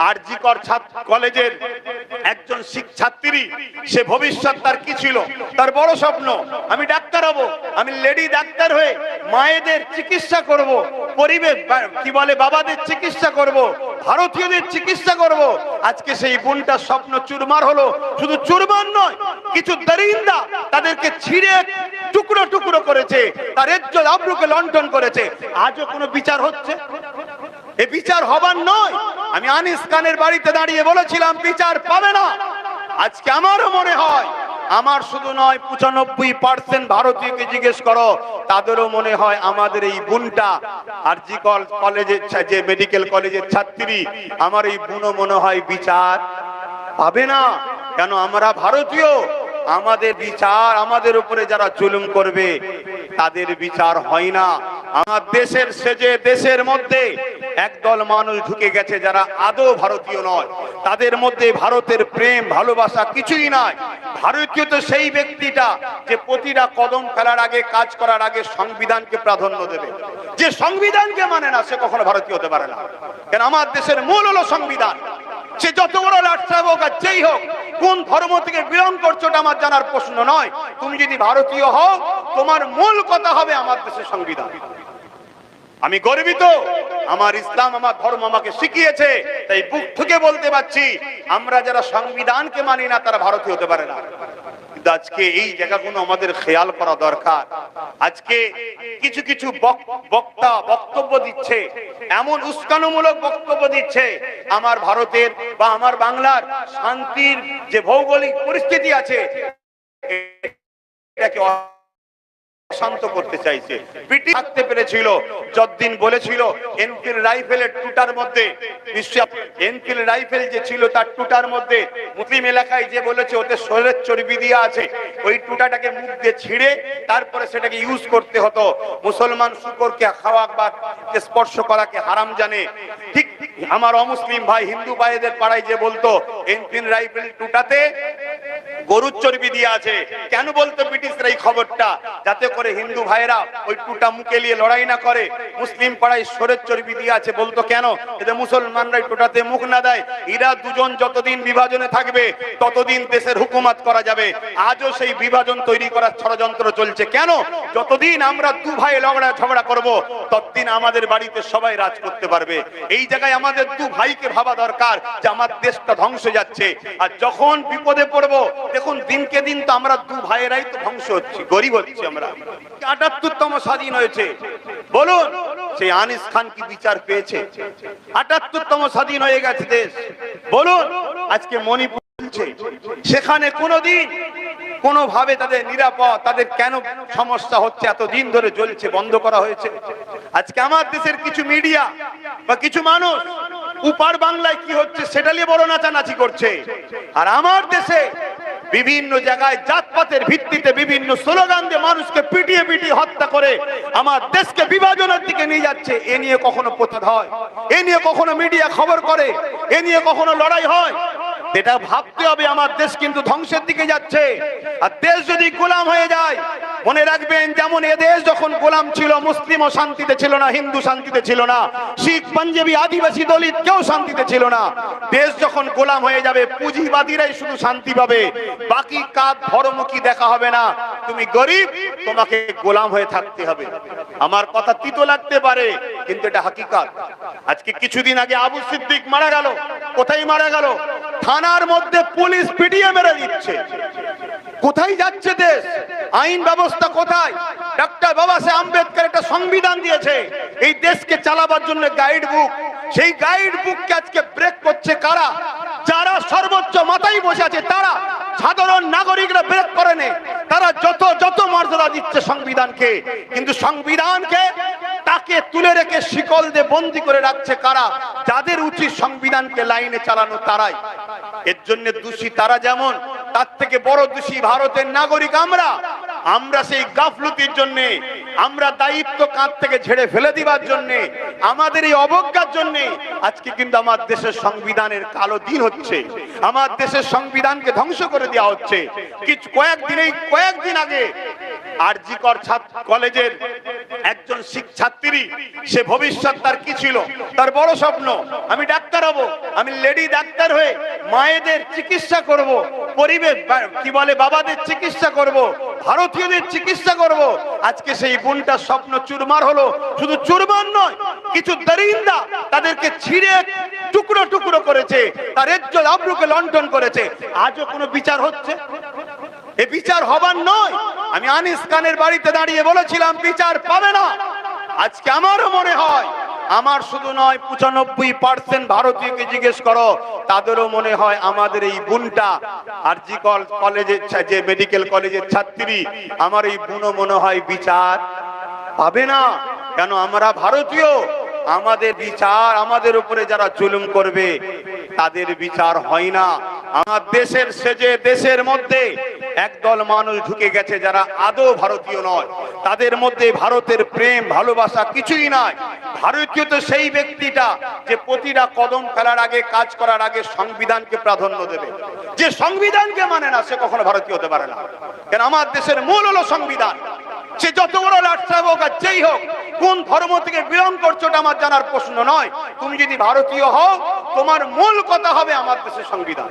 আরজি কর কলেজের একজন ছাত্রী, সে ভবিষ্যৎ তার কি ছিল, তার বড় স্বপ্ন আমি ডাক্তার হব, আমি লেডি ডাক্তার হয়ে মায়েদের চিকিৎসা করব, পরিবেশ কি বলে বাবাদের চিকিৎসা করব, ভারতীয়দের চিকিৎসা করব। আজকে সেই বোনটার স্বপ্ন চুরমার হলো। শুধু চুরমার নয়, কিছু দরিন্দা তাদেরকে ছিঁড়ে টুকরো টুকরো করেছে, তার ইজ্জত আবরুকে লণ্ঠন করেছে। আজও কোনো বিচার হচ্ছে? এ বিচার হবার নয়। আমি আনিস খানের বাড়িতে দাঁড়িয়ে বলেছিলাম বিচার পাবে না। আজকে আমারও মনে হয়, আমার শুধু নয় 95% ভারতীয়কে জিজ্ঞেস করো, তাদেরও মনে হয় আমাদের এই বোনটা আরজি কলেজের যে মেডিকেল কলেজের ছাত্রী, আমার এই বোনও মনে হয় বিচার পাবে না। কেন? আমরা ভারতীয়, আমাদের বিচার, আমাদের উপরে যারা জুলুম করবে তাদের বিচার হয় না। আমার দেশের সেজে দেশের মধ্যে একদল মানুষ ঢুকে গেছে যারা আদৌ ভারতীয় নয়, তাদের মধ্যে ভারতের প্রেম ভালোবাসা কিছুই নাই। ভারতীয় তো সেই ব্যক্তিটা যে প্রতিটা কদম ফেলার আগে, কাজ করার আগে সংবিধানকে প্রাধান্য দেবে। যে সংবিধানকে মানে না, সে কখনো ভারতীয় হতে পারে না। কেন? আমার দেশের মূল হলো সংবিধান। সে যত বড় লাটসাহেব হোক আর যেই হোক, কোন ধর্ম থেকে বিলং করছো এটা আমার জানার প্রশ্ন নয়। তুমি যদি ভারতীয় হও, তোমার মূল কথা হবে আমার দেশের সংবিধান। আমি গর্বিত, আমার ইসলাম, আমার ধর্ম আমাকে শিখিয়েছে, তাই বুক থেকে বলতে পারছি, আমরা যারা সংবিধানকে মানি না তারা ভারতীয় হতে পারে না। কিন্তু আজকে এই জায়গাগুলো আমাদের খেয়াল করা দরকার। আজকে কিছু কিছু বক্তা বক্তব্য দিচ্ছে, এমন উস্কানিমূলক বক্তব্য দিচ্ছে, আমার ভারতের বা আমার বাংলার শান্তির যে ভৌগোলিক পরিস্থিতি আছে এটাকে শান্ত করতে চাইছে। পিটি থাকতে পেরেছিল যতদিন বলেছিল এনফিল্ড রাইফেলের টুটার মধ্যে, এনফিল্ড রাইফেল যে ছিল তার টুটার মধ্যে মুসলিম এলাকায় যে বলেছে ওতে শরীরের চর্বি দিয়ে আছে, ওই টুটাটাকে মুখ দিয়ে ছিঁড়ে তারপরে সেটাকে ইউজ করতে হতো। মুসলমান শুকরকে খাওয়া বা স্পর্শ করাকে হারাম জানে। ঠিক আমার অমুসলিম ভাই হিন্দু ভাইদের পাড়ায় যে বলতো এনফিল্ড রাইফেল টুটাতে গরুর চর্বি দিয়ে আছে, কেন বলতো ব্রিটিশরা এই খবরটা? যাতে করে হিন্দু ভাইরা ওই টুটা মুখে নিয়ে লড়াই না করে। মুসলিম পাড়ায় শরীরের চর্বি দিয়ে আছে বলতো কেন? এতে মুসলমানরা টুটাতে মুখ না দেয়। এরা দুজন যতদিন বিভাজনে থাকবে ততদিন দেশের হুকুমত করা যাবে। আজও সেই বিভাজন তৈরি করার ষড়যন্ত্র চলছে। কেন? যতদিন আমরা দু ভাই ঝগড়া করব ততদিন আমাদের বাড়িতে সবাই রাজ করতে পারবে। এই জায়গায় আমাদের দু ভাইকে ভাবা দরকার যে আমার দেশটা ধ্বংস যাচ্ছে। আর যখন বিপদে পড়বো, দেখুন দিনকে দিন তো আমরা দু ভাইয়েরাই তো ধ্বংস হচ্ছি, গরিব হচ্ছি। আমরা ৭৮তম স্বাধীন হয়েছে, বলুন সেই আনিস খান কি বিচার পেয়েছে? ৭৮তম স্বাধীন হয়ে গেছে দেশ, বলুন আজকে মণিপুর সেখানে কোনদিন কোনোভাবে তাদের নিরাপদ, তাদের কেন সমস্যা হচ্ছে এতদিন ধরে জ্বলছে, বন্ধ করা হয়েছে। আজকে আমার দেশের কিছু মিডিয়া বা কিছু মানুষ উপার বাংলায় কি হচ্ছে সেটা নিয়ে বড় নাচানাচি করছে, আর আমার দেশে বিভিন্ন জায়গায় জাতপাতের ভিত্তিতে বিভিন্ন স্লোগান দিয়ে মানুষকে পিটিয়ে পিটিয়ে হত্যা করে আমার দেশকে বিভাজনের দিকে নিয়ে যাচ্ছে। এ নিয়ে কখনো প্রতিবাদ হয়? এ নিয়ে কখনো মিডিয়া খবর করে? এ নিয়ে কখনো লড়াই হয়? এটা ভাবতে হবে আমার দেশ কিন্তু ধ্বংসের দিকে যাচ্ছে। আর দেশ যদি গোলাম হয়ে যায়, মনে রাখবেন যেমন এ দেশ যখন গোলাম ছিল, মুসলিমও শান্তিতে ছিল না, হিন্দু শান্তিতে ছিল না, শিখ পাঞ্জাবি আদিবাসী দলিত কেউ শান্তিতে ছিল না। দেশ যখন গোলাম হয়ে যাবে, পুঁজিবাদীরাই শুধু শান্তি পাবে, বাকি কাজ ধর্মমুখী দেখা হবে না। তুমি গরিব, তোমাকে গোলাম হয়ে থাকতে হবে। আমার কথা তিতো লাগতে পারে কিন্তু এটা হাকিকত। আজকে কিছুদিন আগে আবু সিদ্দিক মারা গেল। কোথায় মারা গেল? থানার মধ্যে পুলিশ পিটিয়ে মেরে দিচ্ছে। কোথায় যাচ্ছে দেশ? আইন ব্যবস্থা কোথায়? ডক্টর বাবা সাহেব আম্বেদকর একটা সংবিধান দিয়েছে এই দেশকে চালাবার জন্য, গাইড বুক। সেই গাইড বুককে আজকে ব্রেক করছে কারা? যারা সর্বোচ্চ মাথায় বসে আছে তারা। সাধারণ নাগরিকরা ব্রেক করে নেই, তারা যত মর্যাদা দিচ্ছে সংবিধানকে, কিন্তু সংবিধানকে তাকে তুলে রেখে শিকল দিয়ে বন্দী করে রাখছে কারা? যাদের উচিত সংবিধানকে লাইনে চালানো তারাই। এর জন্য দোষী তারা, যেমন তার থেকে বড় দোষী ভারতের নাগরিক আমরা। আমরা সেই গাফলতির জন্য, আমরা দায়িত্ব কাঁধ থেকে ঝেড়ে ফেলে দিবার জন্য, আমাদের এই অবজ্ঞার জন্য আজকে কিন্তু আমার দেশের সংবিধানের কালো দিন হচ্ছে। আমার দেশের সংবিধানকে ধ্বংস করে দেওয়া হচ্ছে। কয়েকদিন আগে আরজি কর কলেজের একজন ছাত্রী, সে ভবিষ্যৎ তার কি ছিল, তার বড় স্বপ্ন আমি ডাক্তার হব, আমি লেডি ডাক্তার হয়ে মায়েদের চিকিৎসা করব, পরিবেশ কি বলে বাবাদের চিকিৎসা করব, ভারতীয়দের চিকিৎসা করব। আজকে সেই বোনটার স্বপ্ন চুরমার হলো। শুধু চুরমার নয়, কিছু দরিন্দা তাদেরকে ছিঁড়ে টুকরো টুকরো করেছে, তার ইজ্জত আবরুকে লণ্ঠন করেছে। আজও কোনো বিচার হচ্ছে? এ বিচার হবার নয়। আমি আনিস খানের বাড়িতে দাঁড়িয়ে বলেছিলাম বিচার পাবে না। আজকে আমারও মনে হয়, আমার শুধু নয় 95% ভারতীয়কে জিজ্ঞেস করো, তাদেরও মনে হয় আমাদের এই বোনটা আরজি কলেজের যে মেডিকেল কলেজের ছাত্রী, আমার এই বোনও মনে হয় বিচার পাবে না। কেন? আমরা ভারতীয়, আমাদের বিচার, আমাদের উপরে যারা জুলুম করবে তাদের বিচার হয় না। আমার দেশের সেজে দেশের মধ্যে একদল মানুষ ঢুকে গেছে যারা আদৌ ভারতীয় নয়, তাদের মধ্যে ভারতের প্রেম ভালোবাসা কিছুই নাই। ভারতীয় তো সেই ব্যক্তিটা যে প্রতিটা কদম ফেলার আগে, কাজ করার আগে সংবিধানকে প্রাধান্য দেবে। যে সংবিধানকে মানে না, সে কখনো ভারতীয় হতে পারে না। কেন? আমার দেশের মূল হলো সংবিধান। সে যত বড় লাটসাহেব হোক আর যেই হোক, কোন ধর্ম থেকে বিলং করছো ওটা আমার জানার প্রশ্ন নয়। তুমি যদি ভারতীয় হও, তোমার মূল কথা হবে আমার দেশের সংবিধান।